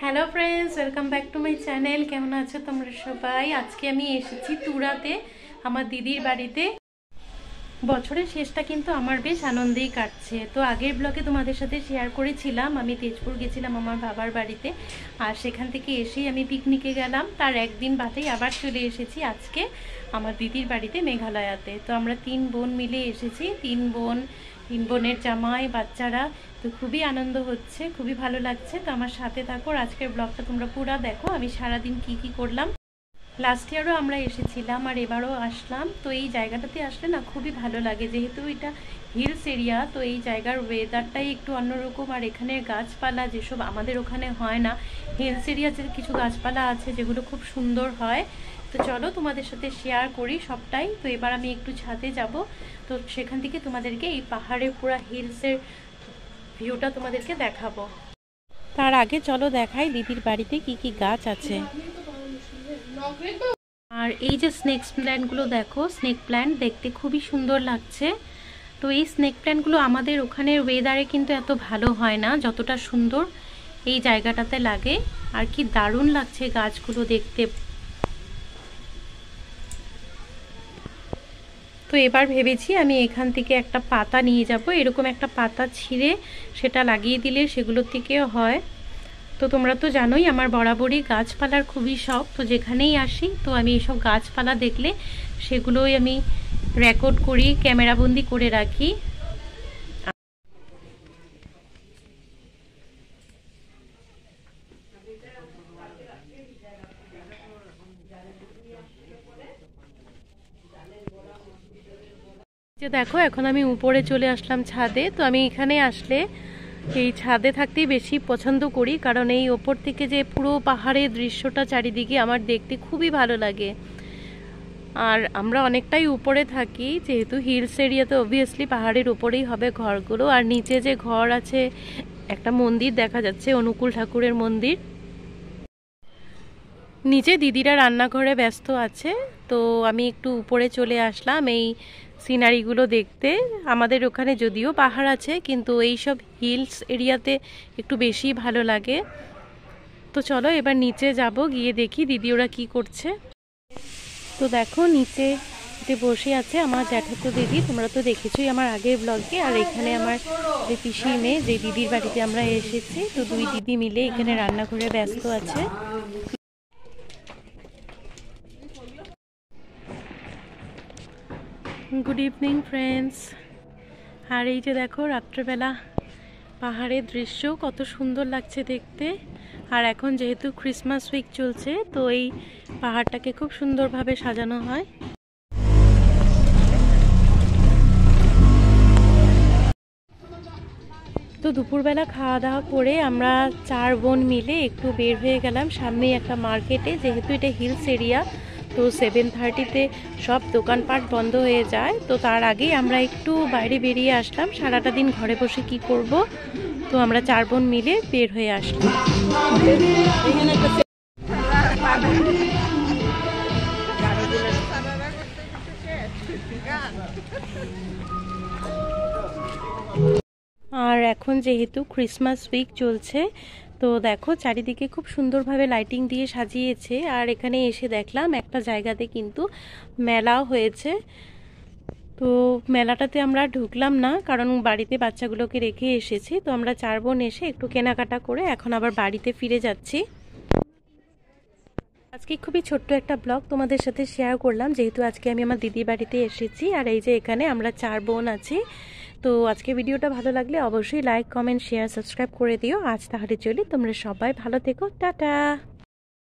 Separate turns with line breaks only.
Hello friends, welcome back to my channel. কেমন আছো তোমরা সবাই? আজকে আমি এসেছি তুরাতে আমার দিদির বাড়িতে। বছরের শেষটা কিন্তু আমার বেশ আনন্দেই কাটছে। তো আগের ব্লগে তোমাদের সাথে শেয়ার করেছিলাম আমি তেজপুর গেছিলাম আমার বাবার বাড়িতে, আর সেখান থেকে এসেই আমি পিকনিকে গেলাম। তার একদিন বাদেই আবার চলে এসেছি আজকে আমার দিদির বাড়িতে মেঘালয়াতে। তো আমরা 3 বোন মিলে এসেছি, 3 বোনের জামাই বাচ্চারা। তো খুবই আনন্দ হচ্ছে, খুবই ভালো লাগছে। তো আমার সাথে থাকো, আজকের ব্লগটা তোমরা পুরো দেখো আমি সারাদিন কি করলাম। লাস্ট ইয়ারও আমরা এসেছিলাম আর এবারও আসলাম। তো এই জায়গাটাতে আসলে না খুবই ভালো লাগে, যেহেতু এটা হিলস এরিয়া। তো এই জায়গার ওয়েদারটাই একটু অন্যরকম, আর এখানের গাছপালা যেসব আমাদের ওখানে হয় না। হিলস এরিয়াতে কিছু গাছপালা আছে যেগুলো খুব সুন্দর হয়। তো চলো তোমাদের সাথে শেয়ার করি সবটাই। তো এবার আমি একটু ছাদে যাব, তো সেখান থেকে তোমাদেরকে এই পাহাড়ের পুরো হিলসের ভিউটা তোমাদেরকে দেখাবো। তার আগে চলো দেখাই দিদির বাড়িতে কি গাছ আছে। আর এই যে স্নেক প্ল্যান্টগুলো দেখো, স্নেক প্ল্যান্ট দেখতে খুবই সুন্দর লাগছে। তো এই স্নেক প্ল্যান্টগুলো আমাদের ওখানের ওয়েদারে কিন্তু এত ভালো হয় না যতটা সুন্দর এই জায়গাটাতে লাগে। আর কি দারুণ লাগছে গাছগুলো দেখতে। তো এবার ভেবেছি আমি এখান থেকে একটা পাতা নিয়ে যাব, এরকম একটা পাতা ছিঁড়ে সেটা লাগিয়ে দিলে সেগুলোর থেকেও হয়। তো তোমরা তো জানোই আমার বরাবরই গাছপালার খুবই শখ। তো যেখানেই আসি তো আমি এইসব গাছপালা দেখলে সেগুলোই আমি রেকর্ড করি, ক্যামেরাবন্দি করে রাখি। যে দেখো এখন আমি উপরে চলে আসলাম ছাদে। তো আমি এখানে আসলে এই ছাদে থাকতেই বেশি পছন্দ করি, কারণ এই ওপর থেকে যে পুরো পাহাড়ের দৃশ্যটা চারিদিকে আমার দেখতে খুবই ভালো লাগে। আর আমরা অনেকটাই উপরে থাকি, যেহেতু হিলস এরিয়াতে অবভিয়াসলি পাহাড়ের উপরেই হবে ঘরগুলো। আর নিচে যে ঘর আছে একটা মন্দির দেখা যাচ্ছে, অনুকূল ঠাকুরের মন্দির। নিচে দিদিরা রান্নাঘরে ব্যস্ত আছে। তো আমি একটু উপরে চলে আসলাম এই সিনারিগুলো দেখতে। আমাদের ওখানে যদিও পাহাড় আছে, কিন্তু এই সব হিলস এরিয়াতে একটু বেশি ভালো লাগে। তো চলো এবার নিচে যাব, গিয়ে দেখি দিদি ওরা কি করছে। তো দেখো নিচে বসে আছে আমার জ্যাঠাতো দিদি, তোমরা তো দেখেছোই আমার আগের ব্লগে। আর এখানে আমার যে পিসির মেয়ে, যে দিদির বাড়িতে আমরা এসেছি, তো 2 দিদি মিলে এখানে রান্নাঘরে ব্যস্ত আছে। Good evening friends. আর এই যে দেখো রাত্রেবেলা পাহাড়ের দৃশ্য কত সুন্দর লাগছে দেখতে। আর এখন যেহেতু ক্রিসমাস উইক চলছে, তো এই পাহাড়টাকে খুব সুন্দরভাবে সাজানো হয়। তো দুপুরবেলা খাওয়া দাওয়া করে আমরা 4 বোন মিলে একটু বের হয়ে গেলাম সামনেই একটা মার্কেটে। যেহেতু এটা হিলস এরিয়া, তো 7:30-তে সব দোকানপাট বন্ধ হয়ে যায়। তো তার আগেই আমরা একটু বাইরে বেরিয়ে আসলাম, সারাটা দিন ঘরে বসে কি করব। তো আমরা 4 বোন মিলে বের হয়ে আসলাম। আর এখন যেহেতু ক্রিসমাস উইক চলছে, তো দেখো চারিদিকে খুব সুন্দরভাবে লাইটিং দিয়ে সাজিয়েছে। আর এখানে এসে দেখলাম একটা জায়গাতে কিন্তু মেলাও হয়েছে। তো মেলাটাতে আমরা ঢুকলাম না, কারণ বাড়িতে বাচ্চাগুলোকে রেখে এসেছি। তো আমরা 4 বোন এসে একটু কেনাকাটা করে এখন আবার বাড়িতে ফিরে যাচ্ছি। আজকে খুবই ছোট্ট একটা ব্লগ তোমাদের সাথে শেয়ার করলাম, যেহেতু আজকে আমি আমার দিদির বাড়িতে এসেছি। আর এই যে এখানে আমরা 4 বোন আছি। তো আজকে ভিডিওটা ভালো লাগলে অবশ্যই লাইক, কমেন্ট, শেয়ার, সাবস্ক্রাইব করে দিও। আজ তাহলে চলি, তোমরা সবাই ভালো থেকো, টাটা।